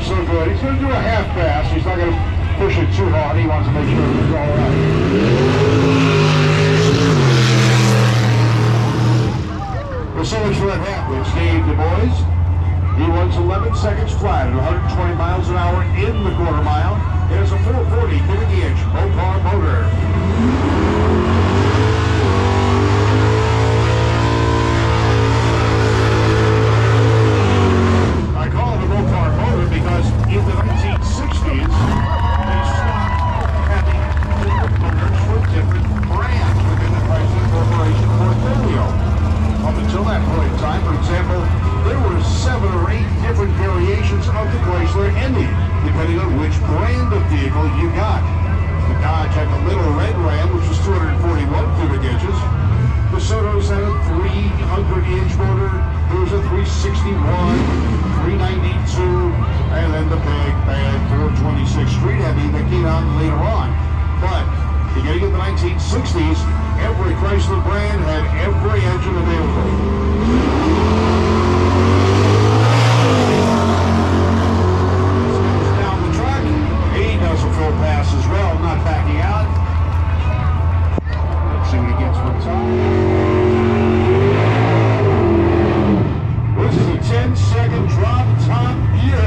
so good. He's going to do a half pass. He's not going to push it too hard. He wants to make sure it's all right. Well, so much for that half. Steve Du Bois. He runs 11 seconds flat at 120 miles an hour in the quarter mile. It is a 440 cubic inch Mopar motor. I call it a Mopar motor because in the 1960s, they stopped having different motors for different brands within the Chrysler Corporation portfolio. Up until that point in time, for example, there were 7 or 8 different variations of the Chrysler Indy, depending on which brand of vehicle you got. The Dodge had the little red Ram, which was 241 cubic inches. The Sotos had a 300-inch motor. There was a 361, 392, and then the big, bad 426 Street Heavy that came out later on. But beginning in the 1960s, every Chrysler brand had every engine available. Full pass as well, not backing out. Let's see what he gets for time. This is a 10-second drop top gear.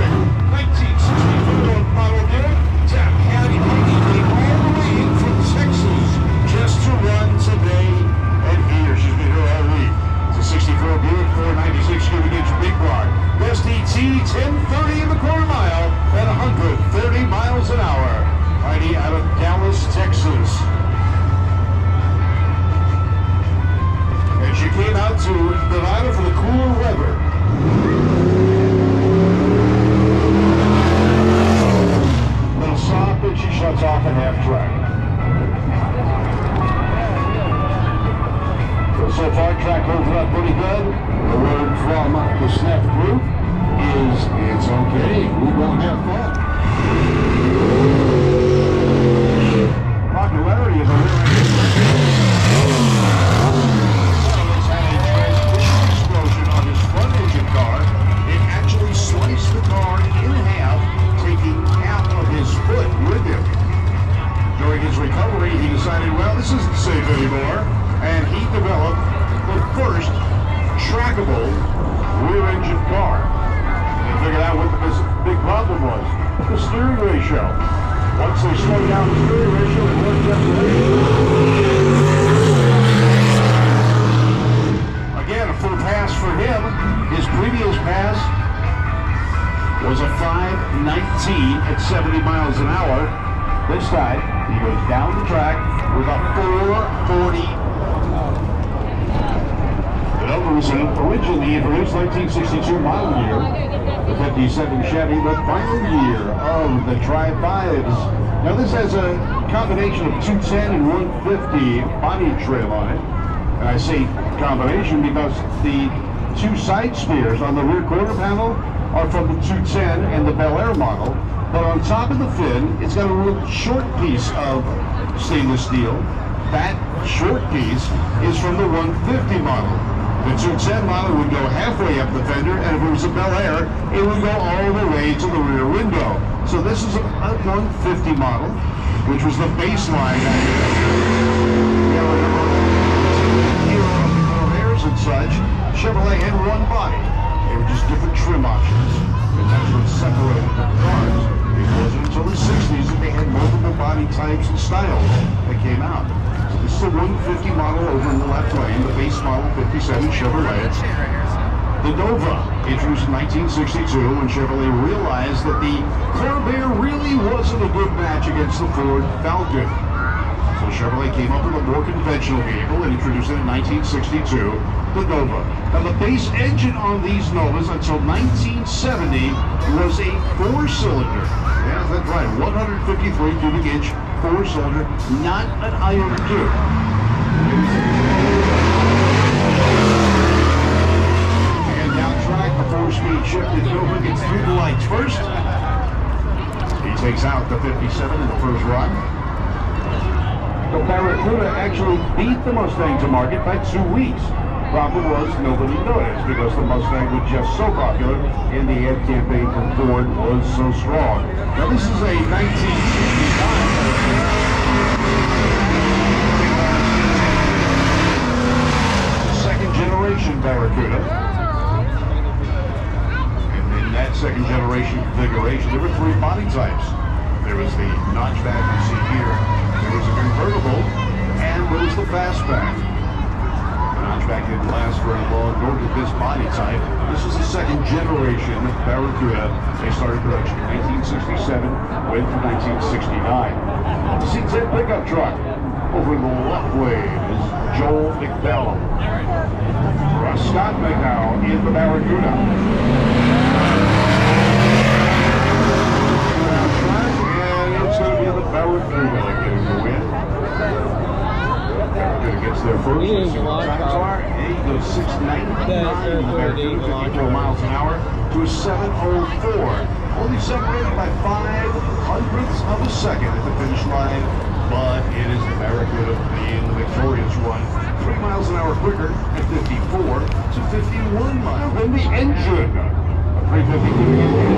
1964 model gear. Tap County Piggy came all the way in from Texas just to run today and here. She's been here all week. It's a 64 Buick 496 cubic inch big block. Best ET 1030 in the quarter mile at 130 miles an hour. Heidi out of Dallas, Texas. And she came out to Nevada for the cooler weather. Little soft, and she shuts off at half track. So far, track holding up pretty good. The word from the Snap group is, it's okay, we won't have fun. Popularity is a real had a transmission explosion on his front engine car. It actually sliced the car in half, taking half of his foot with him. During his recovery, he decided, well, this isn't safe anymore, and he developed the first trackable rear-engine car. They figured out what the big problem was: the steering ratio. Once they slowed down the steering ratio, it worked up to again, a full pass for him. His previous pass was a 5:19 at 70 miles an hour. This time, he goes down the track with a 4:40. The number was originally introduced 1962 model year. The 57 Chevy, the final year of the Tri-5s. Now this has a combination of 210 and 150 body trim on it. And I say combination because the 2 side spears on the rear quarter panel are from the 210 and the Bel Air model. But on top of the fin, it's got a real short piece of stainless steel. That short piece is from the 150 model. The 210 model would go halfway up the fender, and if it was a Bel Air, it would go all the way to the rear window. So this is a 150 model, which was the baseline. Hero of the Corvairs and such, Chevrolet had one body. They were just different trim options, and that's what separated the cars. It wasn't until the 60s that they had multiple body types and styles that came out. This is the 150 model over in the left lane, the base model 57 Chevrolet. The Nova, introduced in 1962 when Chevrolet realized that the Corvair really wasn't a good match against the Ford Falcon. So Chevrolet came up with a more conventional vehicle and introduced it in 1962, the Nova. Now the base engine on these Novas until 1970 was a 4-cylinder. Yeah, that's right, 153 cubic inch 4-cylinder, not an iron 2. And down track, the 4-speed shifted Nova gets through the lights first. He takes out the 57 in the first run. The Barracuda actually beat the Mustang to market by 2 weeks. Problem was, nobody noticed because the Mustang was just so popular and the ad campaign from Ford was so strong. Now this is a 1965 second generation Barracuda. And in that second generation configuration, there were three body types. There was the notchback you see here, there was a convertible, and there was the fastback. The notchback didn't last very long, nor did this body type. This is the second generation Barracuda. They started production in 1967, went to 1969. The C10 pickup truck. Over in the left lane is Joel McBell. Scott McNow in the Barracuda. It's going to be the Barracuda getting the win. Barracuda gets there first. Let's see what times are. He goes 6:99 in the Barracuda, 54 miles an hour to a 7:04. Only separated by 0.05 of a second at the finish line, but it is the Barracuda being the victorious one. 3 miles an hour quicker at 54 to 51 miles. Then the engine. A 350 engine.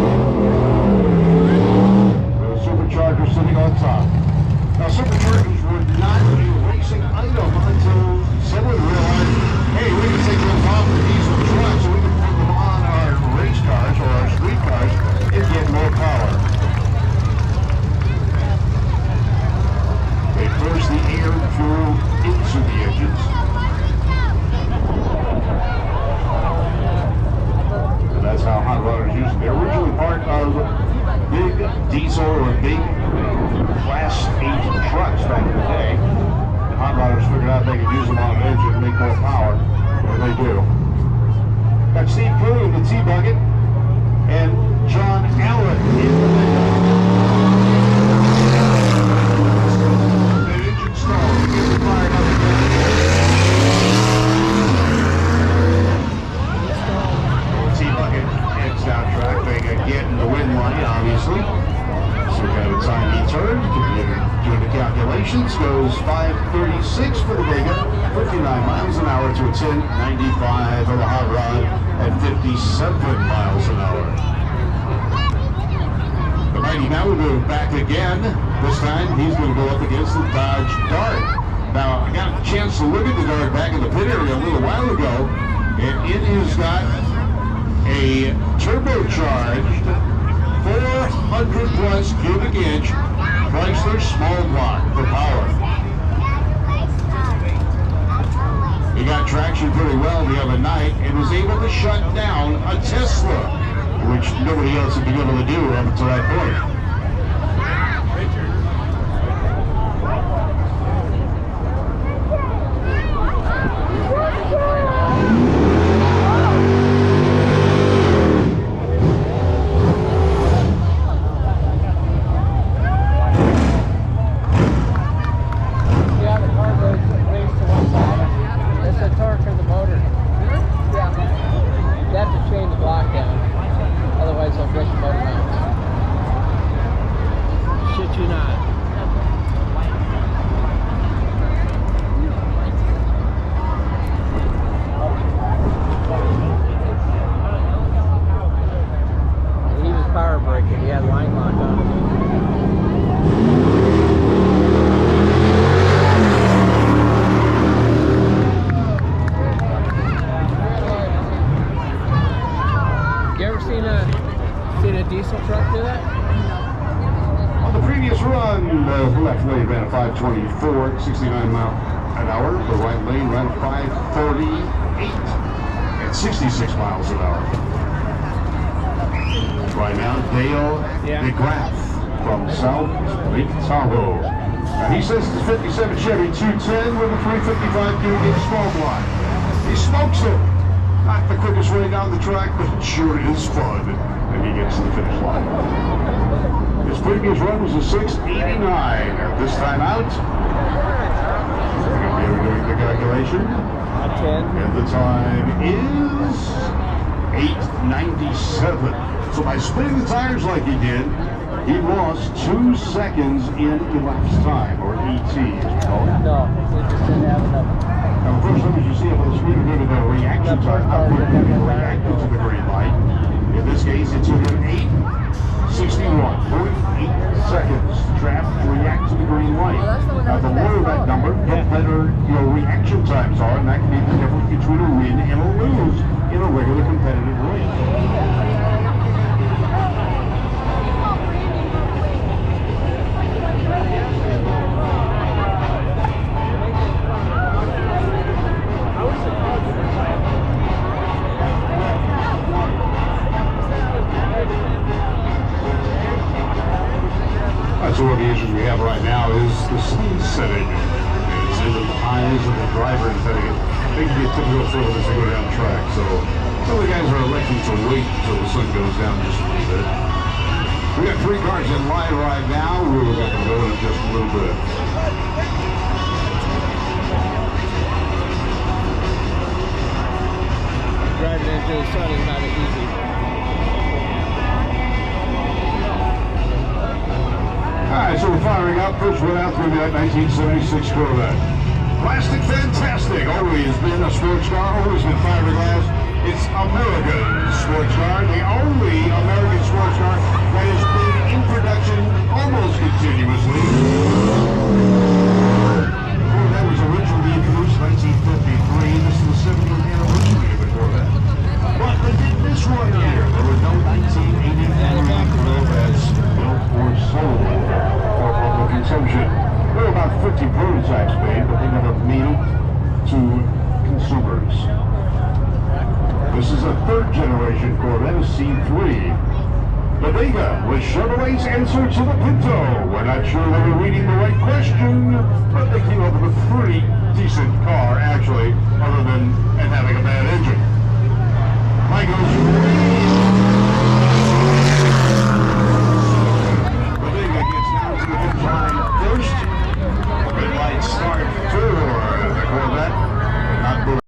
Supercharger sitting on top. Now, superchargers were not a racing item until someone realized, hey, we can take those off the diesel trucks so we can put them on our race cars or our street cars and get more power. They force the air and fuel into the engines. And that's how hot rodders used it. They're originally part of big diesel or big Class 8 trucks back in the day. The hot rodders figured out they could use them on an engine to make more power, and they do. Got Steve Pruitt in the T-Bucket and John Allen in the engine stall to get the fired up again. The T-Bucket heads down track. They get in the wind line, obviously. So kind of time he turned, doing the calculations, goes 5:36 for the Vega, 59 miles an hour to a 10:95 for the hot rod at 57 miles an hour. The mighty Malibu back again. This time he's going to go up against the Dodge Dart. Now I got a chance to look at the Dart back in the pit area a little while ago, and it has got a turbocharged 400 plus cubic inch Chrysler small block for power. He got traction pretty well the other night and was able to shut down a Tesla, which nobody else had been able to do up until that point. Seen a diesel truck do that? On the previous run, the left lane ran a 524, 69 mile an hour. The right lane ran a 538 at 66 miles an hour. Right now, Dale McGrath from South Lake Tahoe. Now, he says it's a 57 Chevy 210 with a 355 cubic inch small block. He smokes it. Not the quickest way down the track, but it sure is fun. And he gets to the finish line. His previous run was a 6:89. At this time out, we're doing the calculation. And the time is 8:97. So by splitting the tires like he did, he lost 2 seconds in elapsed time, or ET as we call it. No, he just didn't have enough Now, the first image you see up on the screen are going to be the reaction time, how quickly they reacted to the green light. In this case, it took an 8:61, 48 seconds to react to the green light. Now, the lower that number, the better your reaction times are, and that can be the difference between a win and a lose in a regular competitive race. So one of the issues we have right now is the sun setting. It's in the eyes of the driver and setting it. They can be difficult for them as they go down the track. So some of the guys are electing to wait until the sun goes down just a little bit. We got 3 cars in line right now. We'll get them going in just a little bit. Driving into the sun is not easy. Alright, so we're firing up. First one out through that 1976 Corvette. Plastic fantastic. Always been a sports car, always been fiberglass. It's America's sports car, the only American sports car that has been in production almost continuously. Corvette was originally introduced in 1953. This is the 70th anniversary of the Corvette. But they did this one year. There were no 1983 Corvettes built or sold for public consumption. There were about 50 prototypes made, but they never made it to consumers. This is a 3rd generation Corvette, a C3. The Vega was Chevrolet's answer to the Pinto. We're not sure they were reading the right question, but they came up with a pretty decent car, actually, other than having a bad